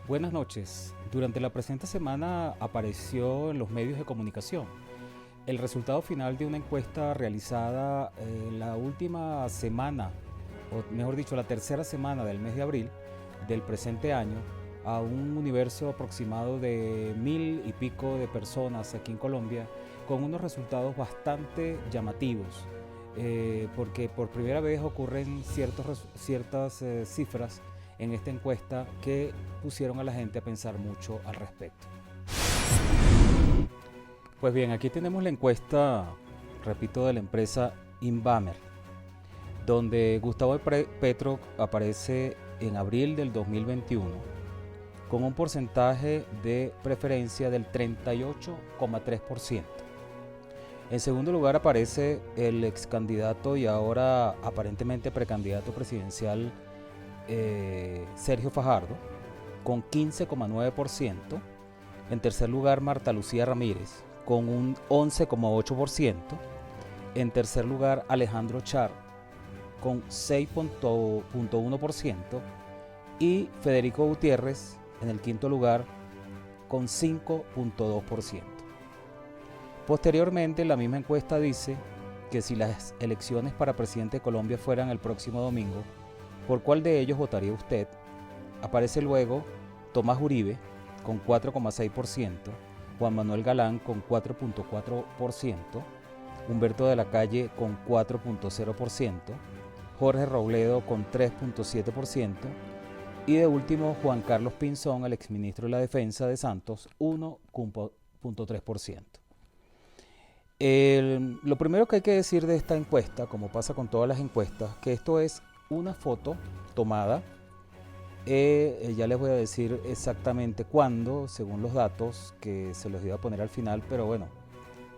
Buenas noches. Durante la presente semana apareció en los medios de comunicación el resultado final de una encuesta realizada la última semana, o mejor dicho, la tercera semana del mes de abril del presente año, a un universo aproximado de 1000 y pico de personas aquí en Colombia, con unos resultados bastante llamativos, porque por primera vez ocurren ciertas cifras en esta encuesta que pusieron a la gente a pensar mucho al respecto. Pues bien, aquí tenemos la encuesta, repito, de la empresa Inbamer, donde Gustavo Petro aparece en abril del 2021 con un porcentaje de preferencia del 38,3%. En segundo lugar aparece el ex candidato y ahora aparentemente precandidato presidencial Sergio Fajardo con 15,9%. En tercer lugar Marta Lucía Ramírez con un 11,8%. En tercer lugar Alejandro Char con 6,1% y Federico Gutiérrez en el quinto lugar con 5,2%. Posteriormente, la misma encuesta dice que si las elecciones para presidente de Colombia fueran el próximo domingo, ¿por cuál de ellos votaría usted? Aparece luego Tomás Uribe con 4,6%, Juan Manuel Galán con 4,4%, Humberto de la Calle con 4,0%, Jorge Robledo con 3,7% y de último Juan Carlos Pinzón, el exministro de la Defensa de Santos, 1,3%. Lo primero que hay que decir de esta encuesta, como pasa con todas las encuestas, que esto es una foto tomada, ya les voy a decir exactamente cuándo, según los datos que se los iba a poner al final, pero bueno,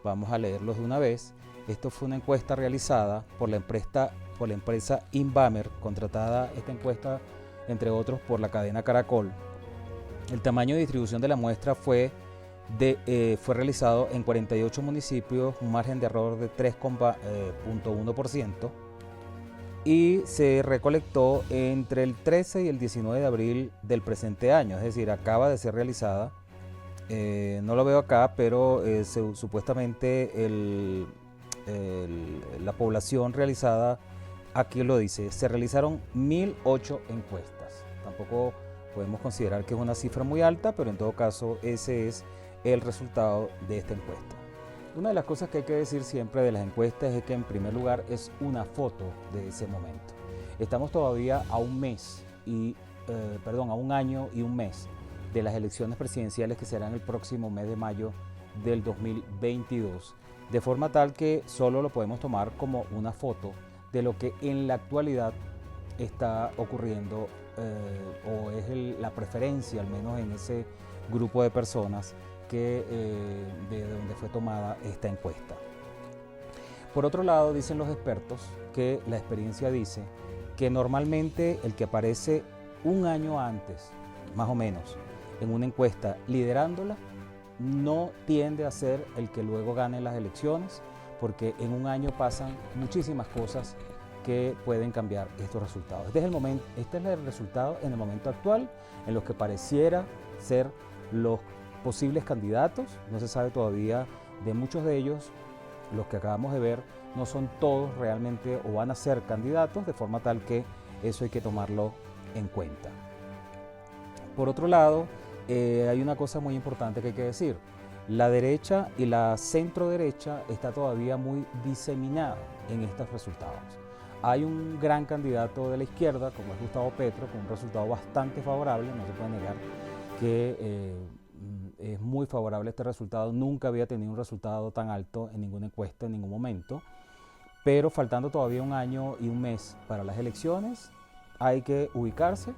vamos a leerlos de una vez. Esto fue una encuesta realizada por la empresa Inbamer, contratada esta encuesta, entre otros, por la cadena Caracol. El tamaño de distribución de la muestra fue realizado en 48 municipios, un margen de error de 3,1%, y se recolectó entre el 13 y el 19 de abril del presente año, es decir, acaba de ser realizada. No lo veo acá, pero supuestamente la población realizada, aquí lo dice, se realizaron 1008 encuestas. Tampoco podemos considerar que es una cifra muy alta, pero en todo caso ese es el resultado de esta encuesta. Una de las cosas que hay que decir siempre de las encuestas es que en primer lugar es una foto de ese momento. Estamos todavía a un año y un mes de las elecciones presidenciales que serán el próximo mes de mayo del 2022, de forma tal que solo lo podemos tomar como una foto de lo que en la actualidad está ocurriendo, o es la preferencia, al menos en ese grupo de personas de donde fue tomada esta encuesta. Por otro lado, dicen los expertos que la experiencia dice que normalmente el que aparece un año antes, más o menos, en una encuesta liderándola, no tiende a ser el que luego gane las elecciones, porque en un año pasan muchísimas cosas que pueden cambiar estos resultados. Este es el resultado en el momento actual, en los que pareciera ser los posibles candidatos. No se sabe todavía de muchos de ellos. Los que acabamos de ver no son todos realmente o van a ser candidatos, de forma tal que eso hay que tomarlo en cuenta. Por otro lado, hay una cosa muy importante que hay que decir. La derecha y la centro derecha está todavía muy diseminada en estos resultados. Hay un gran candidato de la izquierda, como es Gustavo Petro, con un resultado bastante favorable. No se puede negar que es muy favorable este resultado. Nunca había tenido un resultado tan alto en ninguna encuesta en ningún momento. Pero faltando todavía un año y un mes para las elecciones, hay que ubicarse.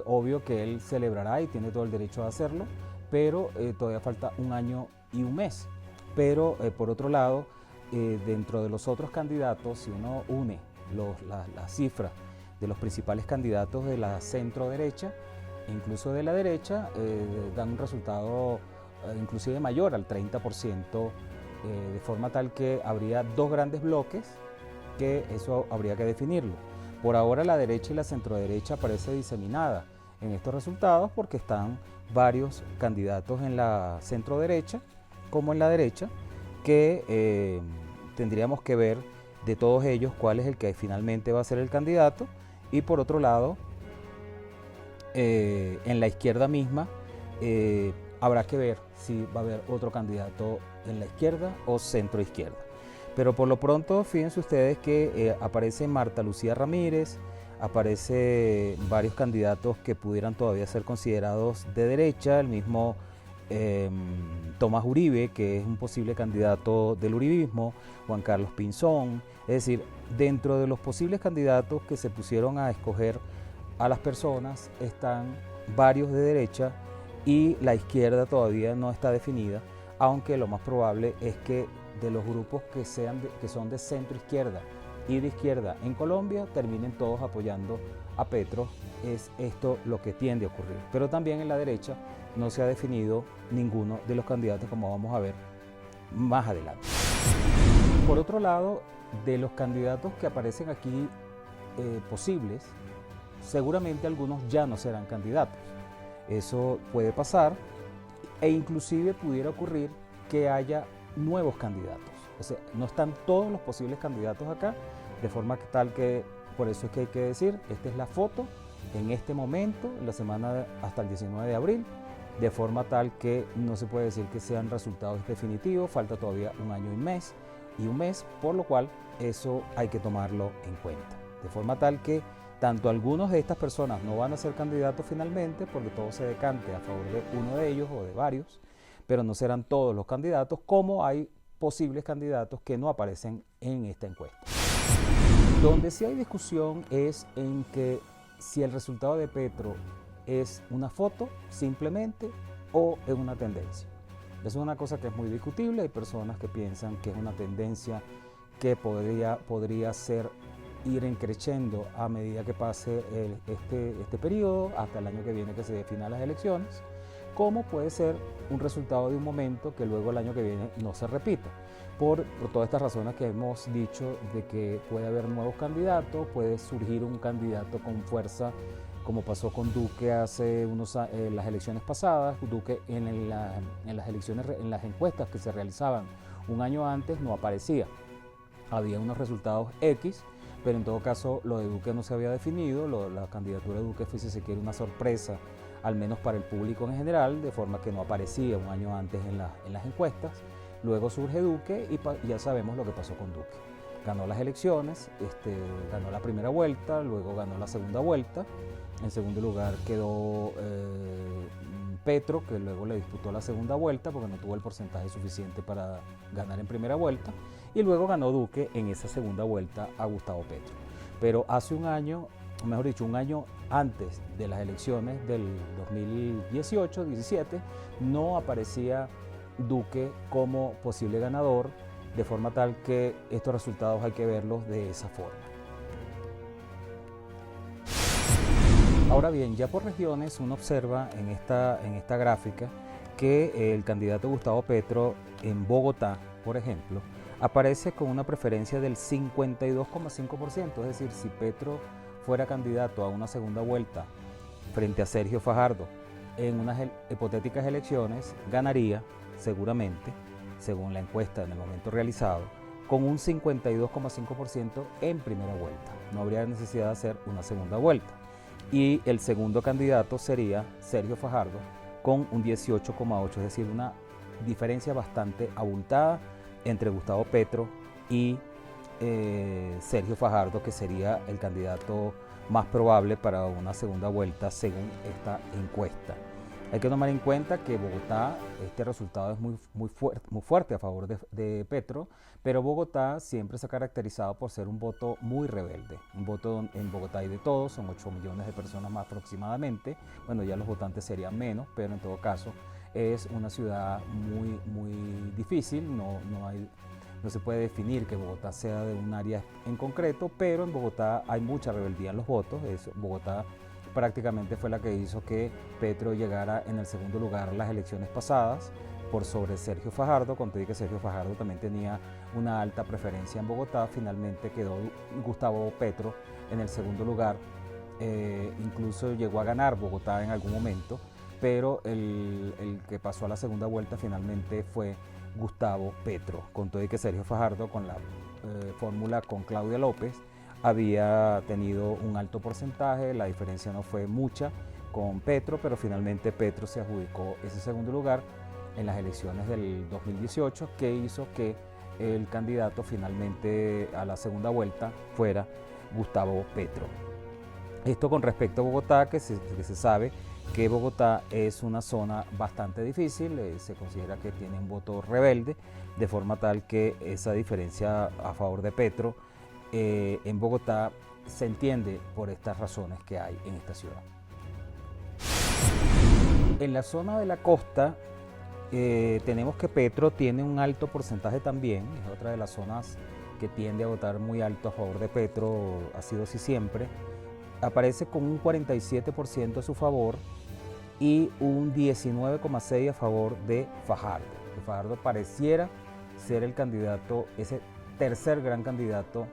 Obvio que él celebrará y tiene todo el derecho a hacerlo, pero todavía falta un año y un mes. Pero por otro lado, dentro de los otros candidatos, si uno une las cifras de los principales candidatos de la centro derecha, incluso de la derecha, dan un resultado inclusive mayor al 30%, de forma tal que habría dos grandes bloques, que eso habría que definirlo. Por ahora la derecha y la centroderecha parece diseminada en estos resultados porque están varios candidatos en la centro derecha como en la derecha que tendríamos que ver de todos ellos cuál es el que finalmente va a ser el candidato, y por otro lado en la izquierda misma habrá que ver si va a haber otro candidato en la izquierda o centro izquierda. Pero por lo pronto fíjense ustedes que aparece Marta Lucía Ramírez, aparece varios candidatos que pudieran todavía ser considerados de derecha, el mismo Tomás Uribe, que es un posible candidato del uribismo, Juan Carlos Pinzón. Es decir, dentro de los posibles candidatos que se pusieron a escoger a las personas están varios de derecha y la izquierda todavía no está definida, aunque lo más probable es que de los grupos que son de centro izquierda y de izquierda en Colombia terminen todos apoyando a Petro. Es esto lo que tiende a ocurrir. Pero también en la derecha no se ha definido ninguno de los candidatos, como vamos a ver más adelante. Por otro lado, de los candidatos que aparecen aquí posibles, seguramente algunos ya no serán candidatos. Eso puede pasar e inclusive pudiera ocurrir que haya nuevos candidatos. O sea, no están todos los posibles candidatos acá, de forma que tal que, por eso es que hay que decir, esta es la foto en este momento, en la semana hasta el 19 de abril, de forma tal que no se puede decir que sean resultados definitivos, falta todavía un año y un mes, por lo cual eso hay que tomarlo en cuenta. De forma tal que tanto algunos de estas personas no van a ser candidatos finalmente, porque todo se decante a favor de uno de ellos o de varios, pero no serán todos los candidatos, como hay posibles candidatos que no aparecen en esta encuesta. Donde sí hay discusión es en que si el resultado de Petro es una foto simplemente o es una tendencia. Eso es una cosa que es muy discutible. Hay personas que piensan que es una tendencia que podría ser ir creciendo a medida que pase este periodo hasta el año que viene que se definan las elecciones, como puede ser un resultado de un momento que luego el año que viene no se repita. Por todas estas razones que hemos dicho, de que puede haber nuevos candidatos, puede surgir un candidato con fuerza, como pasó con Duque hace las elecciones pasadas. Duque en las encuestas que se realizaban un año antes no aparecía. Había unos resultados X, pero en todo caso lo de Duque no se había definido. La candidatura de Duque fue, si se quiere, una sorpresa, al menos para el público en general, de forma que no aparecía un año antes en las encuestas. Luego surge Duque y ya sabemos lo que pasó con Duque. Ganó las elecciones, ganó la primera vuelta, luego ganó la segunda vuelta. En segundo lugar quedó Petro, que luego le disputó la segunda vuelta porque no tuvo el porcentaje suficiente para ganar en primera vuelta. Y luego ganó Duque en esa segunda vuelta a Gustavo Petro. Pero hace un año, mejor dicho, un año antes de las elecciones del 2018-17, no aparecía Duque como posible ganador, de forma tal que estos resultados hay que verlos de esa forma. Ahora bien, ya por regiones uno observa en esta gráfica que el candidato Gustavo Petro en Bogotá, por ejemplo, aparece con una preferencia del 52,5%, es decir, si Petro fuera candidato a una segunda vuelta frente a Sergio Fajardo en unas hipotéticas elecciones, ganaría seguramente, según la encuesta en el momento realizado, con un 52,5% en primera vuelta. No habría necesidad de hacer una segunda vuelta. Y el segundo candidato sería Sergio Fajardo con un 18,8%, es decir, una diferencia bastante abultada entre Gustavo Petro y Sergio Fajardo, que sería el candidato más probable para una segunda vuelta según esta encuesta. Hay que tomar en cuenta que Bogotá, este resultado es muy fuerte a favor de Petro, pero Bogotá siempre se ha caracterizado por ser un voto muy rebelde. Un voto en Bogotá hay de todos, son 8 millones de personas más aproximadamente. Bueno, ya los votantes serían menos, pero en todo caso es una ciudad muy difícil. No se puede definir que Bogotá sea de un área en concreto, pero en Bogotá hay mucha rebeldía en los votos. Bogotá prácticamente fue la que hizo que Petro llegara en el segundo lugar las elecciones pasadas por sobre Sergio Fajardo. Conté que Sergio Fajardo también tenía una alta preferencia en Bogotá. Finalmente quedó Gustavo Petro en el segundo lugar incluso llegó a ganar Bogotá en algún momento, pero el que pasó a la segunda vuelta finalmente fue Gustavo Petro, con todo y que Sergio Fajardo con la fórmula con Claudia López había tenido un alto porcentaje, la diferencia no fue mucha con Petro, pero finalmente Petro se adjudicó ese segundo lugar en las elecciones del 2018, que hizo que el candidato finalmente a la segunda vuelta fuera Gustavo Petro. Esto con respecto a Bogotá, que se sabe que Bogotá es una zona bastante difícil, se considera que tiene un voto rebelde, de forma tal que esa diferencia a favor de Petro en Bogotá se entiende por estas razones que hay en esta ciudad. En la zona de la costa tenemos que Petro tiene un alto porcentaje también, es otra de las zonas que tiende a votar muy alto a favor de Petro, ha sido así siempre. Aparece con un 47% a su favor y un 19,6% a favor de Fajardo. Fajardo pareciera ser el candidato, ese tercer gran candidato,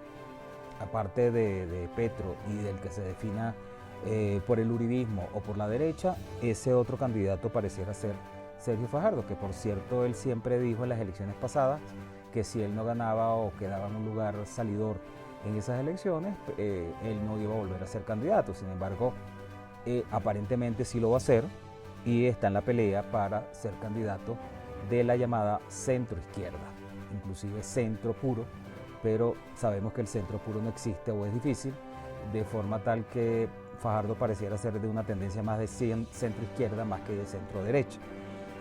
aparte de Petro y del que se defina por el uribismo o por la derecha, ese otro candidato pareciera ser Sergio Fajardo, que por cierto él siempre dijo en las elecciones pasadas que si él no ganaba o quedaba en un lugar salidor en esas elecciones, él no iba a volver a ser candidato. Sin embargo, aparentemente sí lo va a hacer y está en la pelea para ser candidato de la llamada centro izquierda, inclusive centro puro, pero sabemos que el centro puro no existe o es difícil, de forma tal que Fajardo pareciera ser de una tendencia más de centro izquierda más que de centro derecha.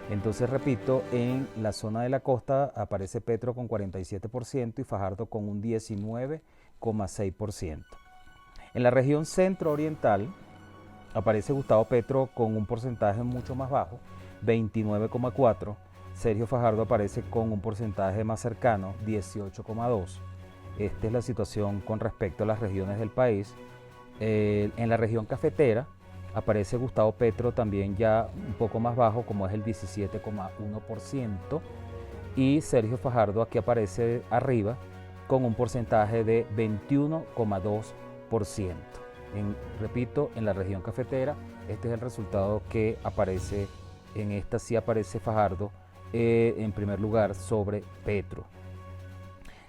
Entonces, repito, en la zona de la costa aparece Petro con 47% y Fajardo con un 19,6%. En la región centro-oriental aparece Gustavo Petro con un porcentaje mucho más bajo, 29,4%. Sergio Fajardo aparece con un porcentaje más cercano, 18,2%. Esta es la situación con respecto a las regiones del país. En la región cafetera aparece Gustavo Petro también ya un poco más bajo, como es el 17,1%, y Sergio Fajardo aquí aparece arriba con un porcentaje de 21,2%. Repito, en la región cafetera, este es el resultado que aparece, en esta sí aparece Fajardo en primer lugar sobre Petro.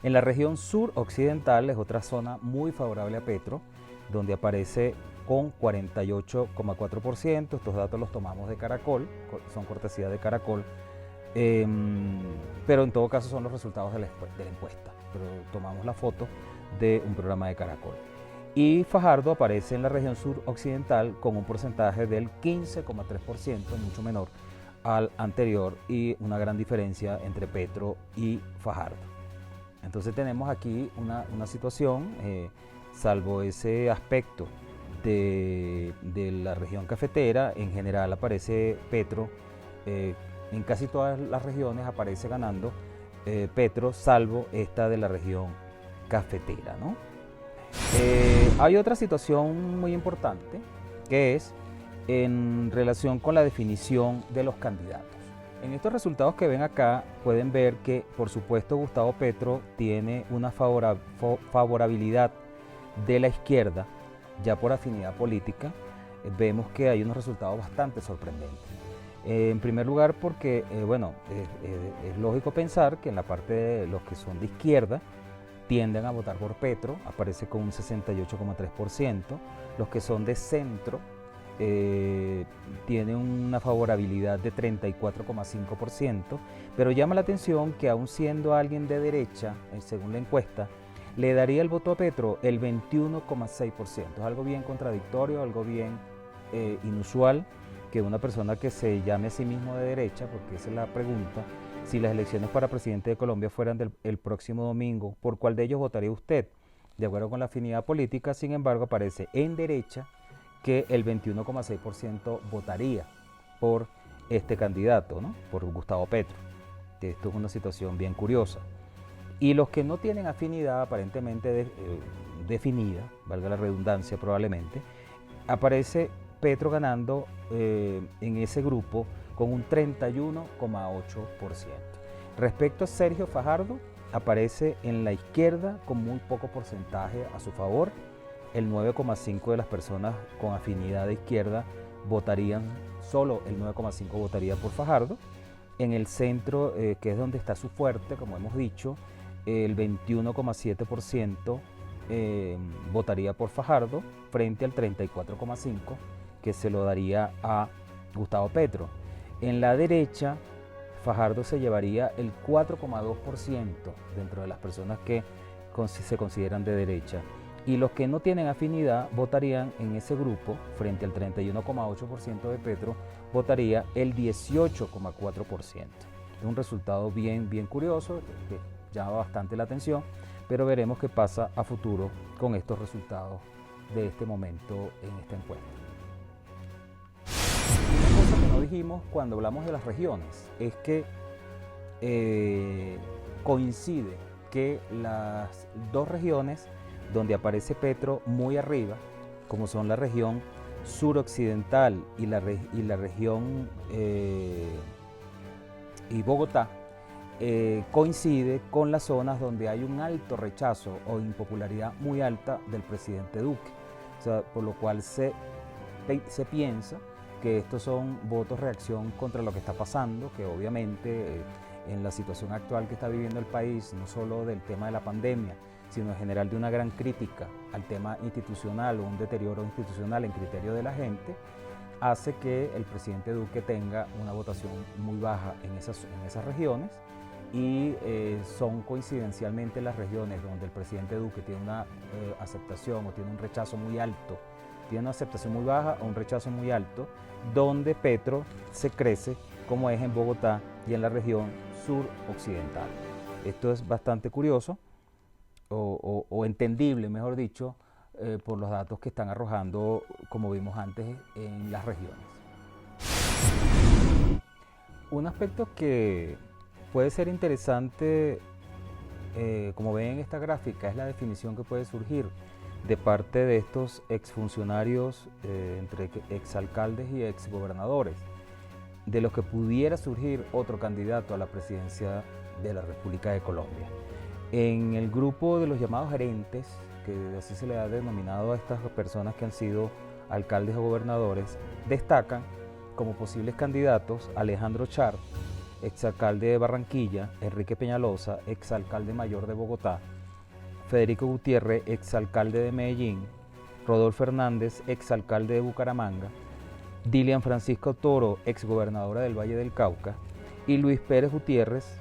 En la región sur-occidental es otra zona muy favorable a Petro, donde aparece con 48,4%. Estos datos los tomamos de Caracol, son cortesía de Caracol, pero en todo caso son los resultados de la encuesta, pero tomamos la foto de un programa de Caracol. Y Fajardo aparece en la región sur-occidental con un porcentaje del 15,3%, mucho menor al anterior, y una gran diferencia entre Petro y Fajardo. Entonces tenemos aquí una situación, salvo ese aspecto de la región cafetera, en general aparece Petro, en casi todas las regiones aparece ganando Petro, salvo esta de la región cafetera, ¿no? Hay otra situación muy importante, que es en relación con la definición de los candidatos. En estos resultados que ven acá pueden ver que, por supuesto, Gustavo Petro tiene una favorabilidad de la izquierda, ya por afinidad política. Vemos que hay unos resultados bastante sorprendentes. En primer lugar porque, es lógico pensar que en la parte de los que son de izquierda tienden a votar por Petro, aparece con un 68,3%, los que son de centro tiene una favorabilidad de 34,5%, pero llama la atención que aún siendo alguien de derecha, según la encuesta, le daría el voto a Petro el 21,6%. Es algo bien contradictorio, algo bien inusual, que una persona que se llame a sí mismo de derecha, porque esa es la pregunta, si las elecciones para presidente de Colombia fueran el próximo domingo, ¿por cuál de ellos votaría usted? De acuerdo con la afinidad política, sin embargo, aparece en derecha que el 21,6% votaría por este candidato, ¿no? Por Gustavo Petro. Esto es una situación bien curiosa. Y los que no tienen afinidad aparentemente definida, valga la redundancia probablemente, aparece Petro ganando en ese grupo con un 31,8%. Respecto a Sergio Fajardo, aparece en la izquierda con muy poco porcentaje a su favor, el 9,5% de las personas con afinidad de izquierda votarían, solo el 9,5% votaría por Fajardo. En el centro, que es donde está su fuerte, como hemos dicho, el 21,7% votaría por Fajardo frente al 34,5% que se lo daría a Gustavo Petro. En la derecha, Fajardo se llevaría el 4,2% dentro de las personas que se consideran de derecha. Y los que no tienen afinidad votarían en ese grupo, frente al 31,8% de Petro, votaría el 18,4%. Es un resultado bien curioso, que llama bastante la atención, pero veremos qué pasa a futuro con estos resultados de este momento en esta encuesta. Una cosa que no dijimos cuando hablamos de las regiones es que coincide que las dos regiones donde aparece Petro muy arriba, como son la región suroccidental y la región y Bogotá, coincide con las zonas donde hay un alto rechazo o impopularidad muy alta del presidente Duque. O sea, por lo cual se piensa que estos son votos reacción contra lo que está pasando, que obviamente en la situación actual que está viviendo el país, no solo del tema de la pandemia, sino en general de una gran crítica al tema institucional o un deterioro institucional en criterio de la gente, hace que el presidente Duque tenga una votación muy baja en esas regiones, y son coincidencialmente las regiones donde el presidente Duque tiene una aceptación o tiene un rechazo muy alto, tiene una aceptación muy baja o un rechazo muy alto, donde Petro se crece, como es en Bogotá y en la región suroccidental. Esto es bastante curioso o entendible, mejor dicho, por los datos que están arrojando, como vimos antes, en las regiones. Un aspecto que puede ser interesante, como ven en esta gráfica, es la definición que puede surgir de parte de estos exfuncionarios, entre exalcaldes y exgobernadores, de los que pudiera surgir otro candidato a la presidencia de la República de Colombia. En el grupo de los llamados gerentes, que así se le ha denominado a estas personas que han sido alcaldes o gobernadores, destacan como posibles candidatos Alejandro Char, exalcalde de Barranquilla; Enrique Peñalosa, exalcalde mayor de Bogotá; Federico Gutiérrez, exalcalde de Medellín; Rodolfo Hernández, exalcalde de Bucaramanga; Dilian Francisco Toro, exgobernadora del Valle del Cauca; y Luis Pérez Gutiérrez,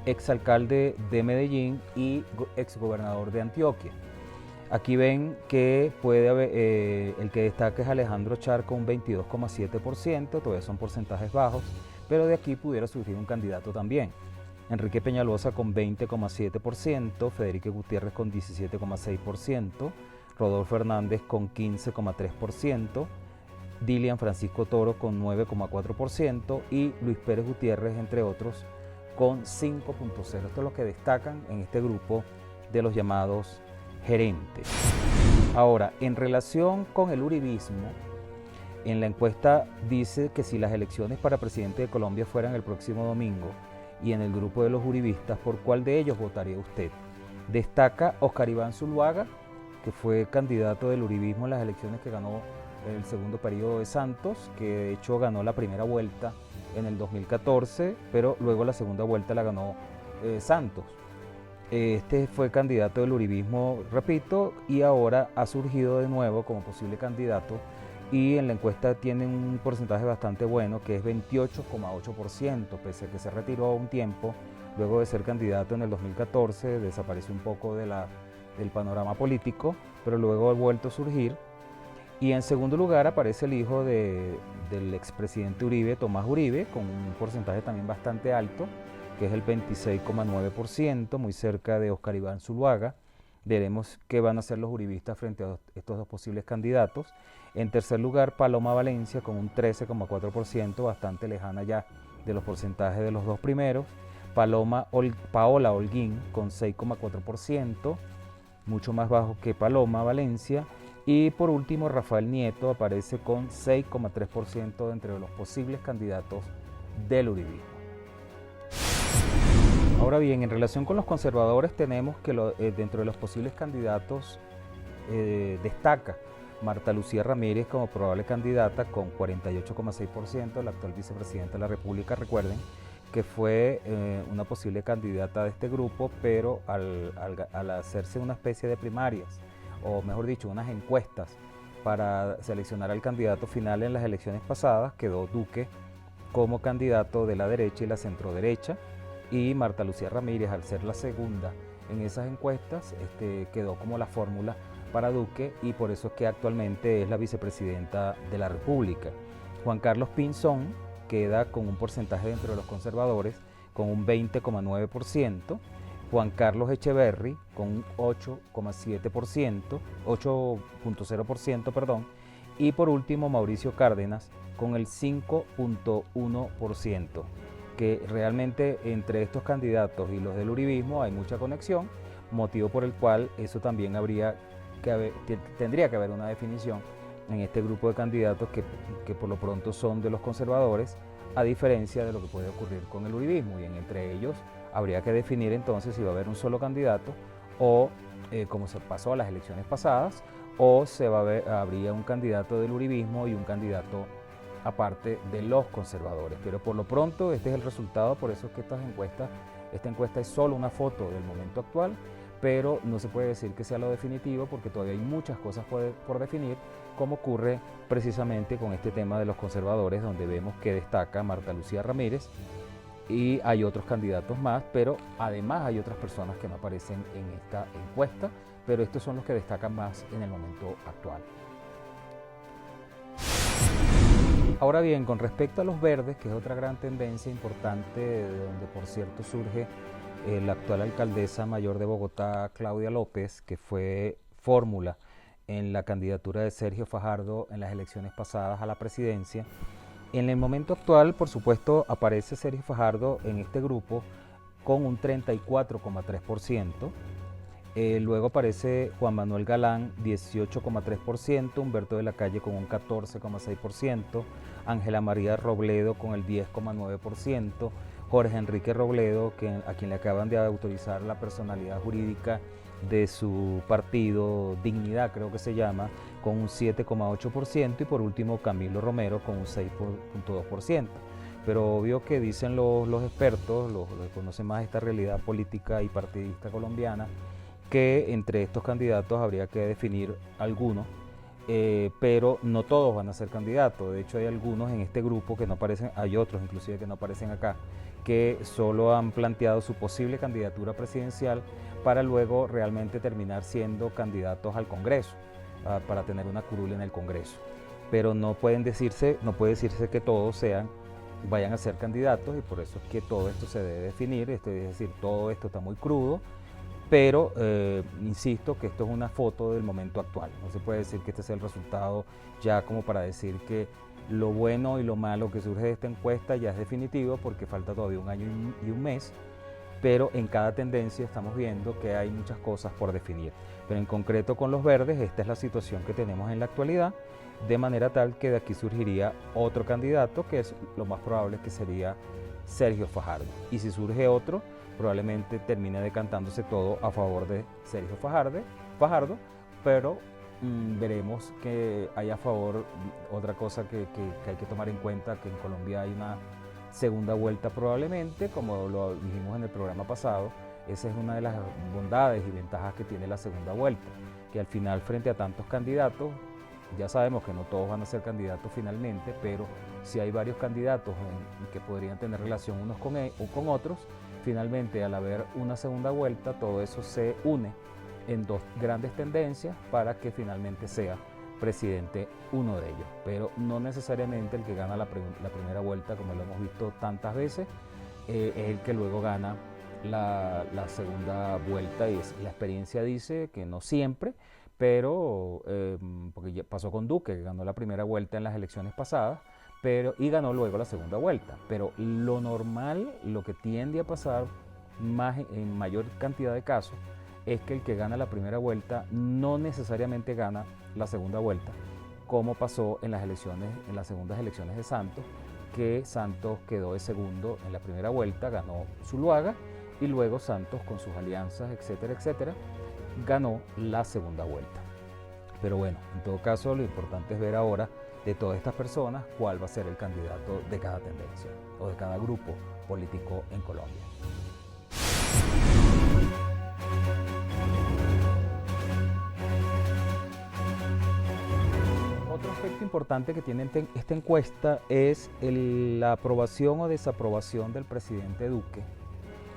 exalcalde de Medellín y exgobernador de Antioquia. Aquí ven que puede haber, el que destaca es Alejandro Char con un 22,7%, todavía son porcentajes bajos, pero de aquí pudiera surgir un candidato también. Enrique Peñalosa con 20,7%, Federico Gutiérrez con 17,6%, Rodolfo Hernández con 15,3%, Dilian Francisco Toro con 9,4% y Luis Pérez Gutiérrez, entre otros, con 5,0%. Esto es lo que destacan en este grupo de los llamados gerentes. Ahora, en relación con el uribismo, en la encuesta dice que si las elecciones para presidente de Colombia fueran el próximo domingo, y en el grupo de los uribistas, ¿por cuál de ellos votaría usted? Destaca Oscar Iván Zuluaga, que fue candidato del uribismo en las elecciones que ganó el segundo periodo de Santos, que de hecho ganó la primera vuelta en el 2014, pero luego la segunda vuelta la ganó Santos. Este fue candidato del uribismo, repito, y ahora ha surgido de nuevo como posible candidato, y en la encuesta tiene un porcentaje bastante bueno, que es 28,8%, pese a que se retiró un tiempo luego de ser candidato en el 2014, desapareció un poco del panorama político, pero luego ha vuelto a surgir. Y en segundo lugar aparece el hijo del expresidente Uribe, Tomás Uribe, con un porcentaje también bastante alto, que es el 26,9%, muy cerca de Oscar Iván Zuluaga. Veremos qué van a hacer los uribistas frente a estos dos posibles candidatos. En tercer lugar, Paloma Valencia con un 13,4%, bastante lejana ya de los porcentajes de los dos primeros. Paola Holguín con 6,4%, mucho más bajo que Paloma Valencia. Y por último, Rafael Nieto aparece con 6,3% entre los posibles candidatos del uribismo. Ahora bien, en relación con los conservadores tenemos que dentro de los posibles candidatos destaca Marta Lucía Ramírez como probable candidata con 48,6%, la actual vicepresidenta de la República. Recuerden que fue una posible candidata de este grupo, pero al hacerse una especie de primarias, o mejor dicho, unas encuestas para seleccionar al candidato final en las elecciones pasadas, quedó Duque como candidato de la derecha y la centroderecha, y Marta Lucía Ramírez, al ser la segunda en esas encuestas, quedó como la fórmula para Duque, y por eso es que actualmente es la vicepresidenta de la República. Juan Carlos Pinzón queda con un porcentaje dentro de los conservadores con un 20,9%, Juan Carlos Echeverry con un 8,7%, 8,0%, perdón, y por último Mauricio Cárdenas con el 5,1%, que realmente entre estos candidatos y los del uribismo hay mucha conexión, motivo por el cual eso también tendría que haber una definición en este grupo de candidatos que por lo pronto son de los conservadores, a diferencia de lo que puede ocurrir con el uribismo, y entre ellos habría que definir entonces si va a haber un solo candidato o, como se pasó a las elecciones pasadas, o habría un candidato del uribismo y un candidato aparte de los conservadores. Pero por lo pronto este es el resultado, por eso es que esta encuesta es solo una foto del momento actual, pero no se puede decir que sea lo definitivo porque todavía hay muchas cosas por definir, como ocurre precisamente con este tema de los conservadores, donde vemos que destaca Marta Lucía Ramírez y hay otros candidatos más, pero además hay otras personas que no aparecen en esta encuesta, pero estos son los que destacan más en el momento actual. Ahora bien, con respecto a los verdes, que es otra gran tendencia importante, de donde por cierto surge la actual alcaldesa mayor de Bogotá, Claudia López, que fue fórmula en la candidatura de Sergio Fajardo en las elecciones pasadas a la presidencia. En el momento actual, por supuesto, aparece Sergio Fajardo en este grupo con un 34,3%. Luego aparece Juan Manuel Galán, 18,3%, Humberto de la Calle con un 14,6%, Ángela María Robledo con el 10,9%, Jorge Enrique Robledo, a quien le acaban de autorizar la personalidad jurídica de su partido, Dignidad creo que se llama, con un 7,8%, y por último Camilo Romero con un 6,2%. Pero obvio que dicen los expertos, los que conocen más esta realidad política y partidista colombiana, que entre estos candidatos habría que definir algunos, pero no todos van a ser candidatos. De hecho hay algunos en este grupo que no aparecen, hay otros inclusive que no aparecen acá, que solo han planteado su posible candidatura presidencial para luego realmente terminar siendo candidatos al Congreso, para tener una curul en el Congreso. Pero no puede decirse que todos vayan a ser candidatos, y por eso es que todo esto se debe definir, es decir, todo esto está muy crudo, pero insisto que esto es una foto del momento actual. No se puede decir que este sea el resultado ya como para decir que lo bueno y lo malo que surge de esta encuesta ya es definitivo, porque falta todavía un año y un mes, pero en cada tendencia estamos viendo que hay muchas cosas por definir. Pero en concreto con los verdes, esta es la situación que tenemos en la actualidad, de manera tal que de aquí surgiría otro candidato, que es lo más probable que sería Sergio Fajardo. Y si surge otro, probablemente termine decantándose todo a favor de Sergio Fajardo, pero veremos que hay a favor otra cosa que hay que tomar en cuenta, que en Colombia hay una segunda vuelta probablemente, como lo dijimos en el programa pasado. Esa es una de las bondades y ventajas que tiene la segunda vuelta, que al final, frente a tantos candidatos, ya sabemos que no todos van a ser candidatos finalmente, pero si hay varios candidatos que podrían tener relación unos con otros, finalmente al haber una segunda vuelta, todo eso se une en dos grandes tendencias para que finalmente sea presidente uno de ellos. Pero no necesariamente el que gana la primera vuelta, como lo hemos visto tantas veces, es el que luego gana la segunda vuelta, y la experiencia dice que no siempre, pero porque ya pasó con Duque, que ganó la primera vuelta en las elecciones pasadas, y ganó luego la segunda vuelta. Pero lo normal, lo que tiende a pasar en mayor cantidad de casos, es que el que gana la primera vuelta no necesariamente gana la segunda vuelta, como pasó en las segundas elecciones de Santos, que Santos quedó de segundo en la primera vuelta, ganó Zuluaga, y luego Santos, con sus alianzas, etcétera, etcétera, ganó la segunda vuelta. Pero bueno, en todo caso lo importante es ver ahora de todas estas personas cuál va a ser el candidato de cada tendencia o de cada grupo político en Colombia. Otro aspecto importante que tiene esta encuesta es la aprobación o desaprobación del presidente Duque,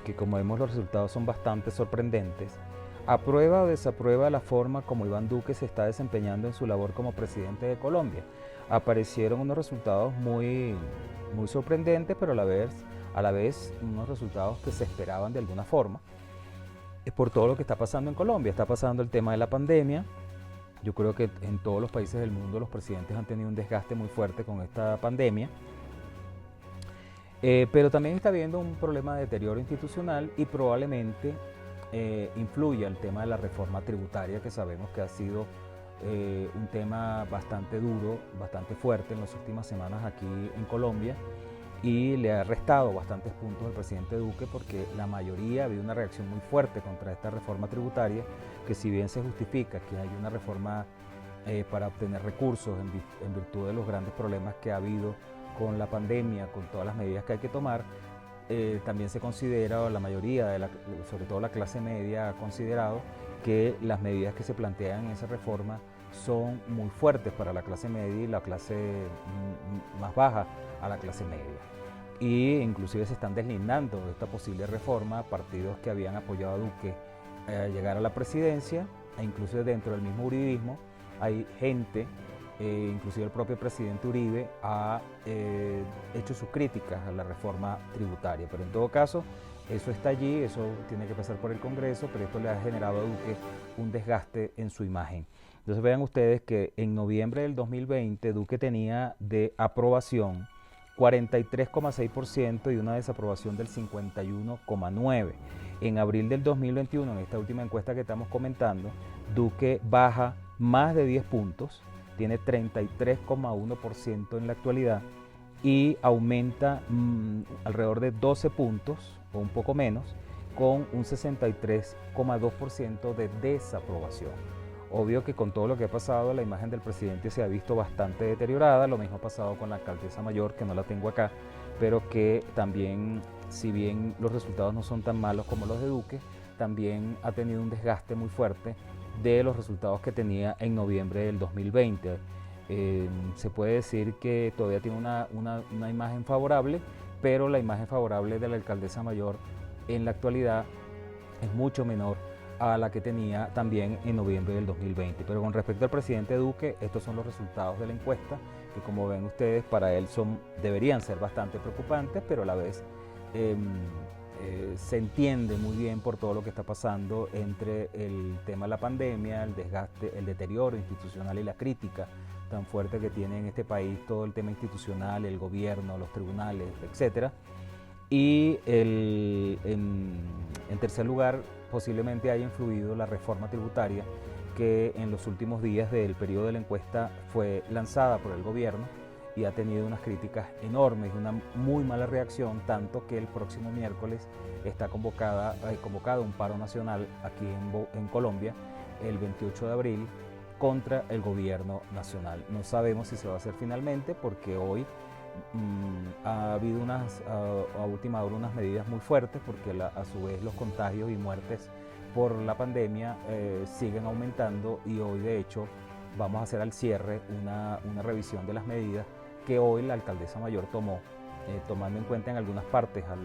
que como vemos los resultados son bastante sorprendentes. ¿Aprueba o desaprueba la forma como Iván Duque se está desempeñando en su labor como presidente de Colombia? Aparecieron unos resultados muy sorprendentes, pero a la vez unos resultados que se esperaban de alguna forma. Es por todo lo que está pasando en Colombia. Está pasando el tema de la pandemia. Yo creo que en todos los países del mundo los presidentes han tenido un desgaste muy fuerte con esta pandemia. Pero también está habiendo un problema de deterioro institucional y probablemente influya el tema de la reforma tributaria, que sabemos que ha sido un tema bastante duro, bastante fuerte en las últimas semanas aquí en Colombia, y le ha restado bastantes puntos al presidente Duque porque la mayoría ha habido una reacción muy fuerte contra esta reforma tributaria, que si bien se justifica que hay una reforma para obtener recursos en virtud de los grandes problemas que ha habido con la pandemia, con todas las medidas que hay que tomar, también se considera, o la mayoría, sobre todo la clase media, ha considerado que las medidas que se plantean en esa reforma son muy fuertes para la clase media y la clase más baja a la clase media. Y inclusive se están deslindando de esta posible reforma partidos que habían apoyado a Duque a llegar a la presidencia, e inclusive dentro del mismo uribismo hay gente, inclusive el propio presidente Uribe ha hecho sus críticas a la reforma tributaria, pero en todo caso eso está allí, eso tiene que pasar por el Congreso, pero esto le ha generado a Duque un desgaste en su imagen. Entonces vean ustedes que en noviembre del 2020 Duque tenía de aprobación 43,6% y una desaprobación del 51,9%. En abril del 2021, en esta última encuesta que estamos comentando, Duque baja más de 10 puntos, tiene 33,1% en la actualidad y aumenta alrededor de 12 puntos o un poco menos, con un 63,2% de desaprobación. Obvio que con todo lo que ha pasado, la imagen del presidente se ha visto bastante deteriorada. Lo mismo ha pasado con la alcaldesa mayor, que no la tengo acá, pero que también, si bien los resultados no son tan malos como los de Duque, también ha tenido un desgaste muy fuerte de los resultados que tenía en noviembre del 2020. Se puede decir que todavía tiene una imagen favorable, pero la imagen favorable de la alcaldesa mayor en la actualidad es mucho menor a la que tenía también en noviembre del 2020. Pero con respecto al presidente Duque, estos son los resultados de la encuesta, que como ven ustedes, para él deberían ser bastante preocupantes, pero a la vez se entiende muy bien por todo lo que está pasando entre el tema de la pandemia, el desgaste, el deterioro institucional y la crítica tan fuerte que tiene en este país todo el tema institucional, el gobierno, los tribunales, etcétera. Y en tercer lugar, posiblemente haya influido la reforma tributaria que en los últimos días del periodo de la encuesta fue lanzada por el gobierno y ha tenido unas críticas enormes y una muy mala reacción, tanto que el próximo miércoles está convocado un paro nacional aquí en Colombia, el 28 de abril, contra el gobierno nacional. No sabemos si se va a hacer finalmente, porque hoy ha habido a última hora unas medidas muy fuertes, porque a su vez los contagios y muertes por la pandemia siguen aumentando, y hoy de hecho vamos a hacer al cierre una revisión de las medidas que hoy la alcaldesa mayor tomó, tomando en cuenta en algunas partes a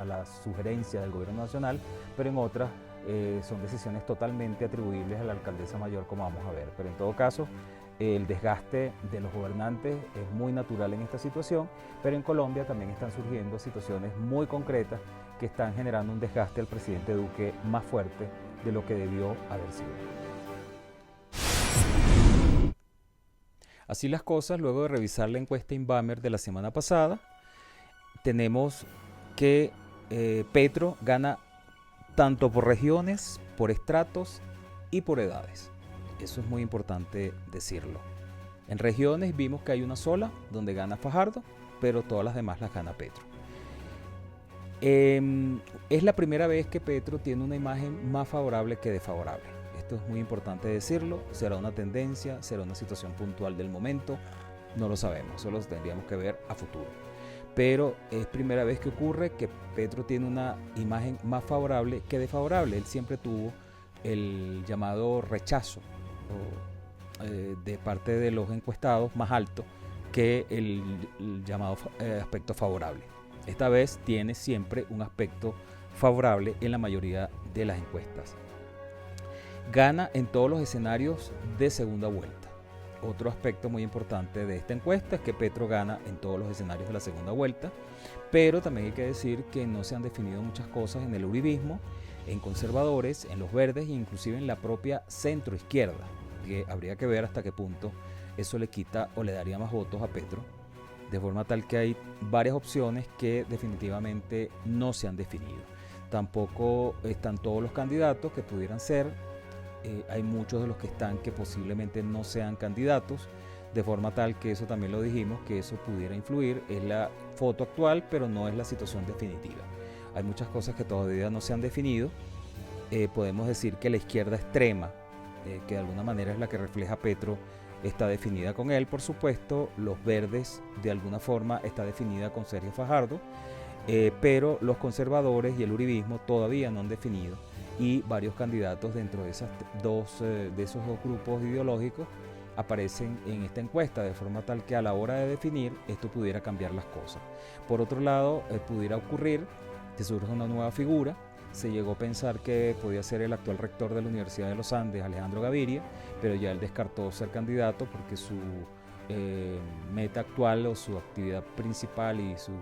las sugerencias del gobierno nacional, pero en otras son decisiones totalmente atribuibles a la alcaldesa mayor, como vamos a ver. Pero en todo caso, el desgaste de los gobernantes es muy natural en esta situación, pero en Colombia también están surgiendo situaciones muy concretas que están generando un desgaste al presidente Duque más fuerte de lo que debió haber sido. Así las cosas, luego de revisar la encuesta Inbamer de la semana pasada, tenemos que Petro gana tanto por regiones, por estratos y por edades. Eso es muy importante decirlo. En regiones vimos que hay una sola donde gana Fajardo, pero todas las demás las gana Petro. Es la primera vez que Petro tiene una imagen más favorable que desfavorable. esto es muy importante decirlo, será una tendencia, será una situación puntual del momento, no lo sabemos, solo tendríamos que ver a futuro. Pero es primera vez que ocurre que Petro tiene una imagen más favorable que desfavorable. Él siempre tuvo el llamado rechazo de parte de los encuestados más alto que el llamado aspecto favorable. Esta vez tiene siempre un aspecto favorable en la mayoría de las encuestas. Gana en todos los escenarios de segunda vuelta. Otro aspecto muy importante de esta encuesta es que Petro gana en todos los escenarios de la segunda vuelta, pero también hay que decir que no se han definido muchas cosas en el uribismo, en conservadores, en los verdes e inclusive en la propia centroizquierda, que habría que ver hasta qué punto eso le quita o le daría más votos a Petro, de forma tal que hay varias opciones que definitivamente no se han definido. Tampoco están todos los candidatos que pudieran ser. Hay muchos de los que están que posiblemente no sean candidatos, de forma tal que eso también lo dijimos, que eso pudiera influir. Es la foto actual, pero no es la situación definitiva. Hay muchas cosas que todavía no se han definido. Podemos decir que la izquierda extrema, que de alguna manera es la que refleja Petro, está definida con él, por supuesto. Los verdes, de alguna forma, está definida con Sergio Fajardo, pero los conservadores y el uribismo todavía no han definido, y varios candidatos dentro de esos dos grupos ideológicos aparecen en esta encuesta, de forma tal que a la hora de definir esto pudiera cambiar las cosas. Por otro lado, pudiera ocurrir que surja una nueva figura. Se llegó a pensar que podía ser el actual rector de la Universidad de los Andes, Alejandro Gaviria, pero ya él descartó ser candidato porque su meta actual o su actividad principal y su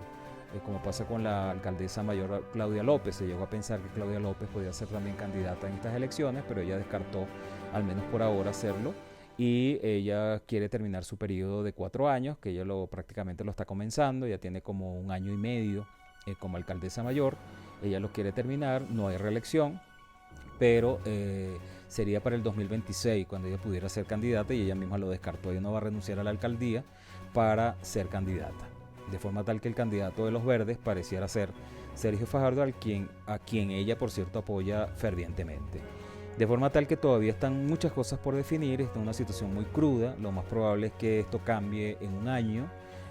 como pasa con la alcaldesa mayor Claudia López, se llegó a pensar que Claudia López podía ser también candidata en estas elecciones, pero ella descartó, al menos por ahora, hacerlo, y ella quiere terminar su periodo de 4 años, que ella prácticamente lo está comenzando, ya tiene como 1 año y medio como alcaldesa mayor, ella lo quiere terminar, no hay reelección, pero sería para el 2026 cuando ella pudiera ser candidata, y ella misma lo descartó. Ella no va a renunciar a la alcaldía para ser candidata, de forma tal que el candidato de los verdes pareciera ser Sergio Fajardo, a quien ella, por cierto, apoya fervientemente. De forma tal que todavía están muchas cosas por definir, está una situación muy cruda. Lo más probable es que esto cambie en 1 año.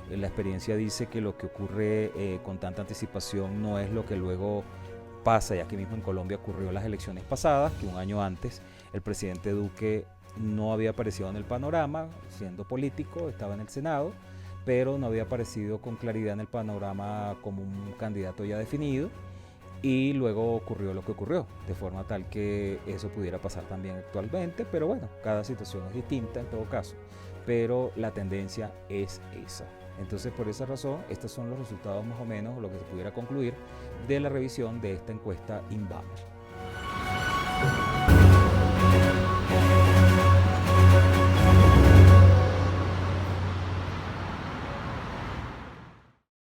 La experiencia dice que lo que ocurre con tanta anticipación no es lo que luego pasa, y aquí mismo en Colombia ocurrió en las elecciones pasadas, que 1 año antes el presidente Duque no había aparecido en el panorama, siendo político, estaba en el Senado, pero no había aparecido con claridad en el panorama como un candidato ya definido, y luego ocurrió lo que ocurrió, de forma tal que eso pudiera pasar también actualmente, pero bueno, cada situación es distinta en todo caso, pero la tendencia es esa. Entonces, por esa razón, estos son los resultados más o menos, lo que se pudiera concluir de la revisión de esta encuesta Inbamer.